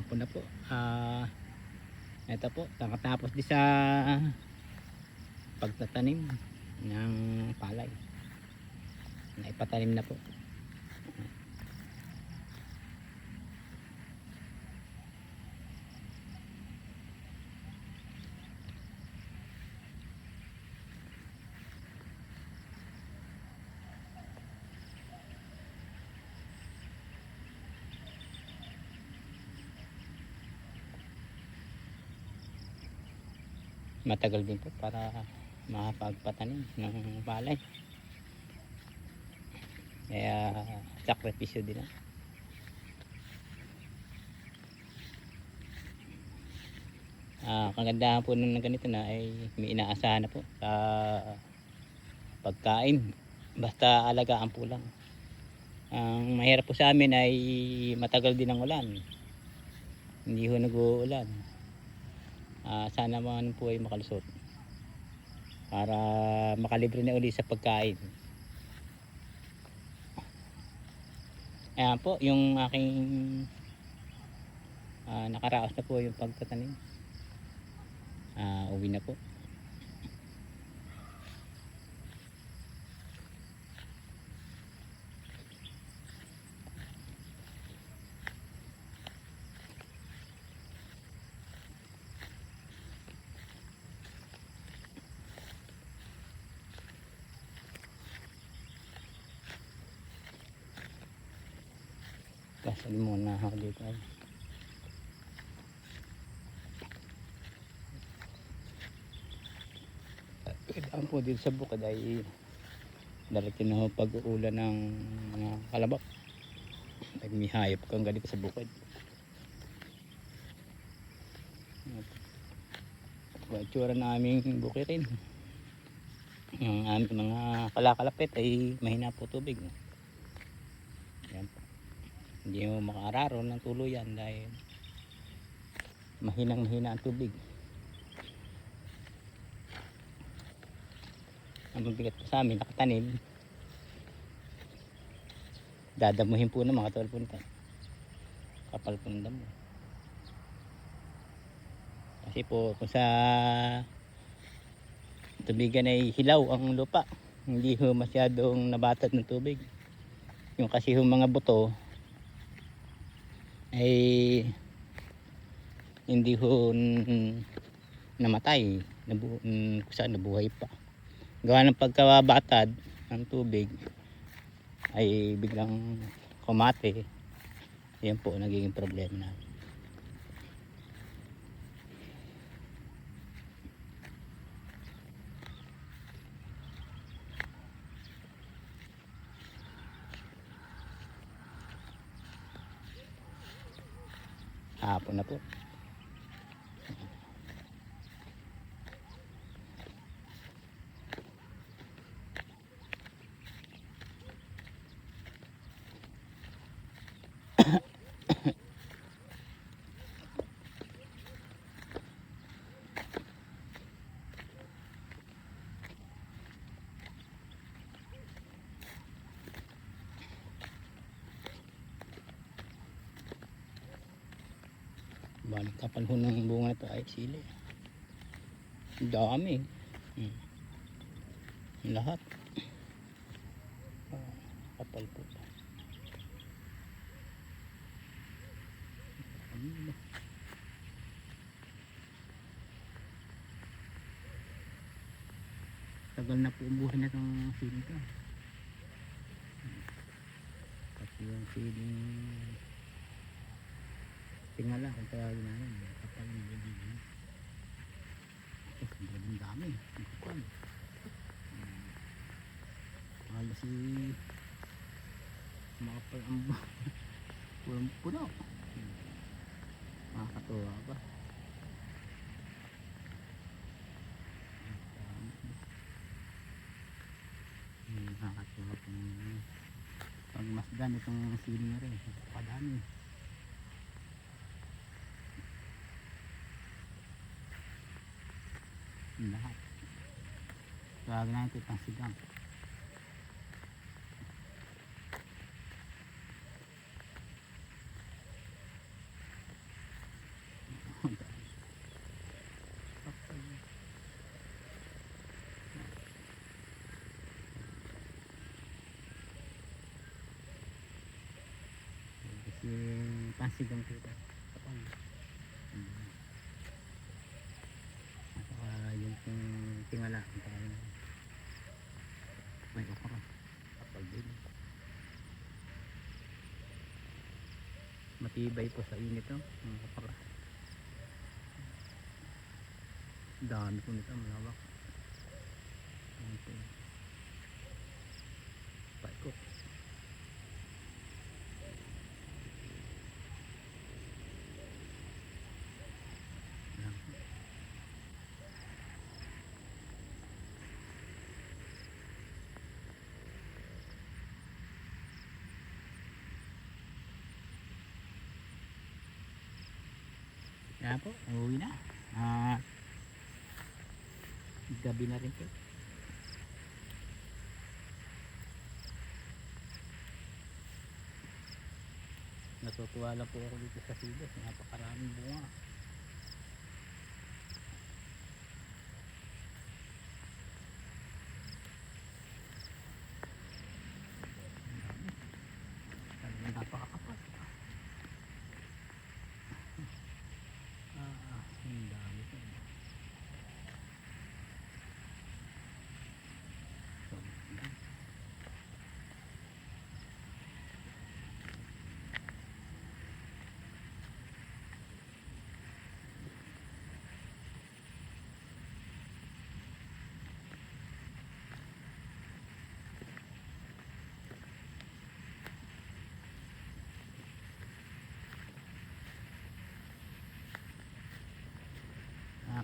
Hapon na po. Ito po, nakatapos di sa pagtatanim ng palay. Naipatanim na po. Matagal din po para makapagpatanim ng palay. Kaya sakripisyo din na. Kagandahan po ng ganito na ay may inaasahan na po sa pagkain. Basta alagaan po lang. Ang mahirap po sa amin ay matagal din ang ulan. Hindi ho nag-uulan. Sana naman po ay makalusot para makalibre na uli sa pagkain. Ayan po yung aking nakaraos na po yung pagtatanim. Uwi na po. Kasali muna ako dito. Ang po dito sa bukid ay darating na ho pag-uulan ng mga kalabak. Ay may hayop kang galit sa bukid. Ang itsura na aming bukirin. Ang aming mga kalakalapit ay mahina po tubig. Ayan po. Hindi mo makaararo ng tuluyan dahil mahina ang tubig. Ang mabigat po sa amin nakatanim, dadamuhin po ng mga tol punta, kapal po ng damo. Kasi po kung sa tubigan ay hilaw ang lupa, hindi ho masyadong nabatad ng tubig. Yung kasi ho mga buto ay hindi ho namatay, kung saan nabuhay pa. Gawa ng pagkabatad ng tubig ay biglang kumate. Yan po nagiging problema na. Hapon na po. Balik kapal ho ng bunga ito ay sili. Dami. Lahat. Kapal po. Tagal na po buhay na itong sili ko. Kasi yung sili tingala kung tawagin namin. Kapal yung buhay. Ang dami. Kapal. Halos si makapal ang puno. Nakakatuwa ba? Nakakatuwa kung pagmasdan itong sili na rin. Padami. Lahat. Tawag natin itong sigang. yung pansigong kita kapag yung tingala may okra kapag din matibay po sa init mga kapara. Dami po nito, malawak. Ito paikot. Yan po, uuwi na. Gabi na rin po. Natutuwa lang po ako dito sa silos. Napakaraming bunga. Talagang napakakapal. Ang dami po.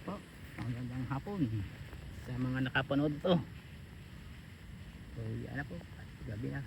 Po, magandang hapon sa mga nakapanood to. So yan na po, gabi na.